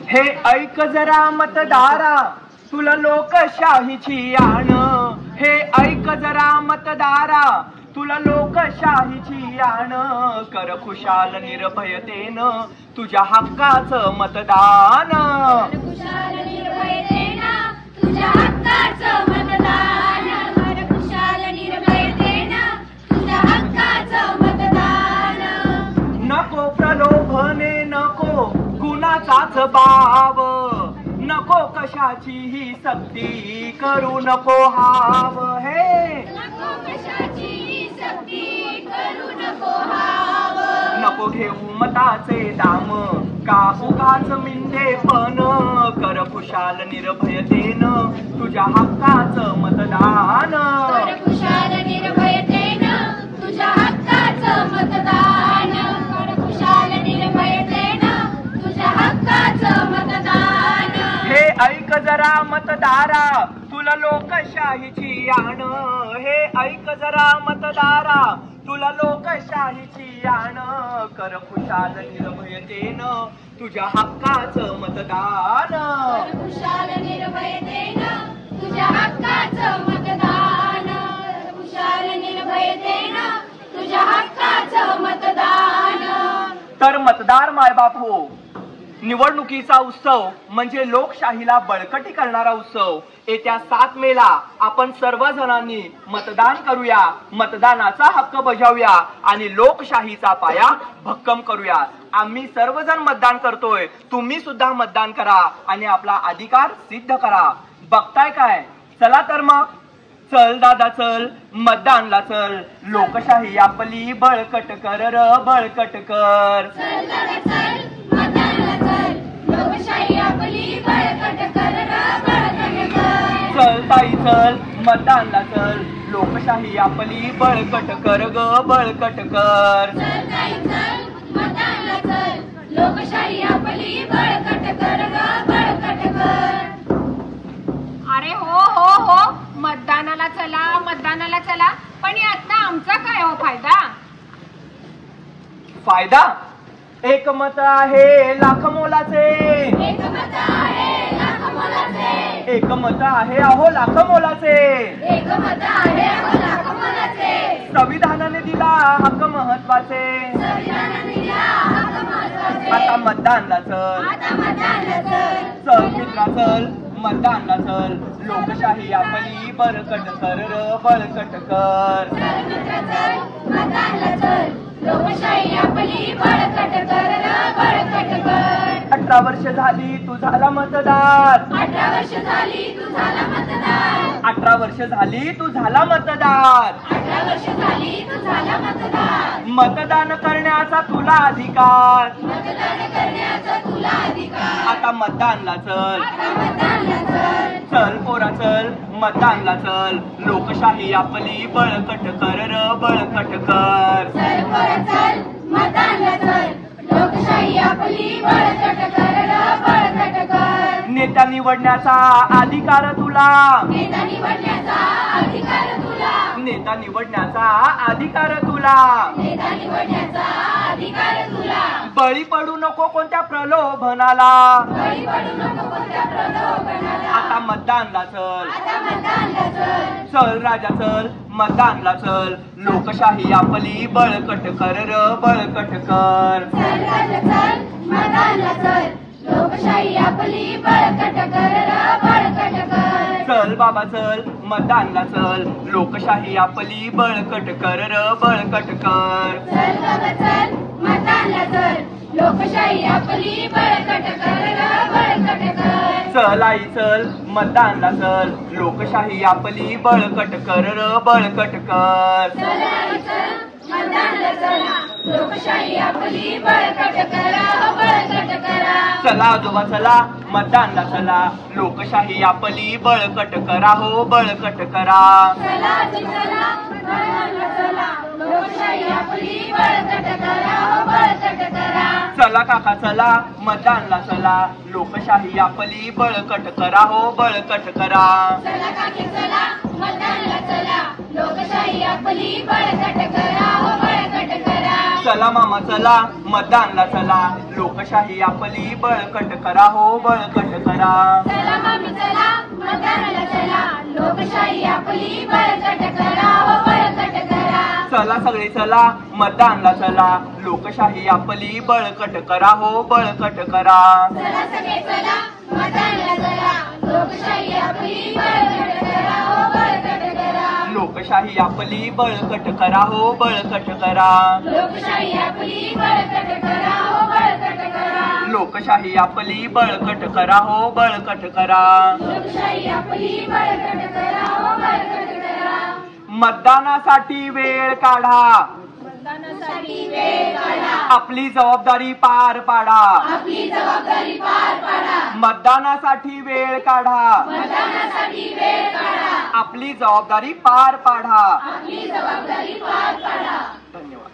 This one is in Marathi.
हे ऐक जरा मतदारा तुला लोकशाहीची आण, हे ऐक जरा मतदारा तुला लोकशाहीची आण, कर खुशाल निर्भयतेनं तुझ्या हक्काचं मतदान, खुशाल निर्भयतेनं तुझ्या हक्काचं मतदान, कर खुशाल निर्भयतेनं तुझ्या हक्काचं मतदान. नको प्रलोभने नको कुणाचाच बाव, नको कशाचीही सक्ती करू नको हाव, हे नको कशाची सक्ती करू नको हाव, नको घेऊ मताचे दाम का उगाच मिंदेपण, कर खुशाल निर्भयतेनं तुझ्या हक्काचं मतदान, कर खुशाल निर्भयतेनं तुझ्या हक्काचं मतदान, कर खुशाल निर्भयतेनं तुझ्या हक्काचं मतदान. हे ऐक जरा मतदारा तुला लोकशाहीची आण, हे ऐक जरा मतदारा तुला लोकशाहीची आण, कर खुशाल निर्भयतेनं तुझ्या हक्काचं मतदान, कर खुशाल निर्भयतेनं तुझ्या हक्काचं मतदान, खुशाल निर्भयतेनं तुझ्या हक्काचं मतदान. तर मतदार मायबाप हो, निवडणुकीचा उत्सव म्हणजे लोकशाहीला बळकटी करणारा उत्सव. येत्या 7 मेला आपण सर्वजणांनी मतदान करूया, मतदानाचा हक्क बजावूया आणि लोकशाहीचा पाया भक्कम करूया. आम्ही सर्वजण मतदान करतोय, तुम्ही सुद्धा मतदान करा आणि आपला अधिकार सिद्ध करा. बघताय काय? चला तर मग, चल दादा चल मतदानला चल, लोकशाही आपली बळकट कर र बळकट कर. चल दादा चल मतदानला चल, लोकशाही आपली बळकट कर र बळकट कर. चल ताई चल मतदानला चल, लोकशाही आपली बळकट कर ग बळकट कर. चल ताई चल मतदानला चल, लोकशाही आपली बळकट कर ग बळकट कर. अरे हो हो हो, मतदानाला चला मतदानाला चला, पण यातला आमचा काय हो फायदा? फायदा? एक मत आहे लाख मोलाचे, एक मत आहे लाख मोलाचे, एक मत आहे अहो लाख मोलाचे, एक मत आहे अहो लाख मोलाचे, संविधानाने दिला हक्क महत्वाचे, संविधानाने दिला हक्क महत्वाचे. आता मतदानला चल, आता मतदानला चल, चल मित्रा चल मतदानला चल, लोकशाही आपली बळकट कर र बळकट कर. चल मित्र चल मतदानला चल, लोकशाही आपली बळकट कर र बळकट कर. 18 वर्ष झाली तू झाला मतदार, 18 वर्ष झाली तू झाला मतदार, 18 वर्ष झाली तू झाला मतदार, 18 वर्ष झाली तू झाला मतदार. मतदान करण्याचा तुला अधिकार, मतदान करण्याचा तुला अधिकार. आता मतदानला चल, आता मतदानला चल, चल पोरा चल मतदानला चल, लोकशाही आपली बळकट कर र बळकट कर. चल पोरं चल मतदानला चल, लोकशाही आपली बळकट कर र बळकट कर. नेता निवडण्याचा अधिकार तुला, नेता निवडण्याचा अधिकार तुला, नेता निवडण्याचा अधिकार तुला, नेता निवडण्याचा अधिकार तुला. बळी पडू नको कोणत्या प्रलोभनाला, बळी पडू नको कोणत्या प्रलोभनाला. आता मतदानला चल, आता मतदानला चल, चल राजा चल मतदानला चल, लोकशाही आपली बळकट कर र बळकट कर. चल राजा चल मतदानला चल, लोकशाही आपली बळकट कर र बळकट कर. चल बाबा चल मतदानला चल, लोकशाही आपली बळकट कर र बळकट कर. चल बाबा चल मतदानला चल, लोकशाही आपली बळकट कर र बळकट कर. चल आई चल मतदानला चल, लोकशाही आपली बळकट कर र बळकट कर. चल आई चल मतदानला चला, लोकशाही आपली बळकट करा हो बळकट करा. चला आजोबा चला मतदानला चला, लोकशाही आपली बळकट करा हो बळकट करा. चला आजी चला मतदानला चला, लोकशाही आपली बळकट करा हो बळकट करा. चला काका चला मतदानला चला, लोकशाही आपली बळकट करा हो बळकट करा. चला काकी चला मतदानला चला, लोकशाही आपली बळकट करा हो बळकट करा. चला मामा चला मतदानला चला लोकशाही आपली बळकट करा हो बळकट करा. चला मामी चला मतदानाला चला लोकशाही आपली बळकट करा हो बळकट करा. चला सगळे चला मतदानला चला लोकशाही आपली बळकट करा हो बळकट करा. चला सगळे चला मतदानाला चला लोकशाही आपली बळकट करा हो बळकट करा. लोकशाही आपली बळकट करा हो बळकट करा. लोकशाही आपली बळकट करा हो बळकट करा. लोकशाही आपली बळकट करा हो बळकट करा. लोकशाही आपली बळकट करा हो बळकट करा. मतदानासाठी वेळ काढा मतदानासाठी वेळ काढा. आपली जबाबदारी पार पाडा. आपली जबाबदारी पार पाडा. मतदानासाठी वेळ काढा मतदानासाठी वेळ काढा. आपली जबाबदारी पार पाडा. आपली जबाबदारी पार पाडा. धन्यवाद.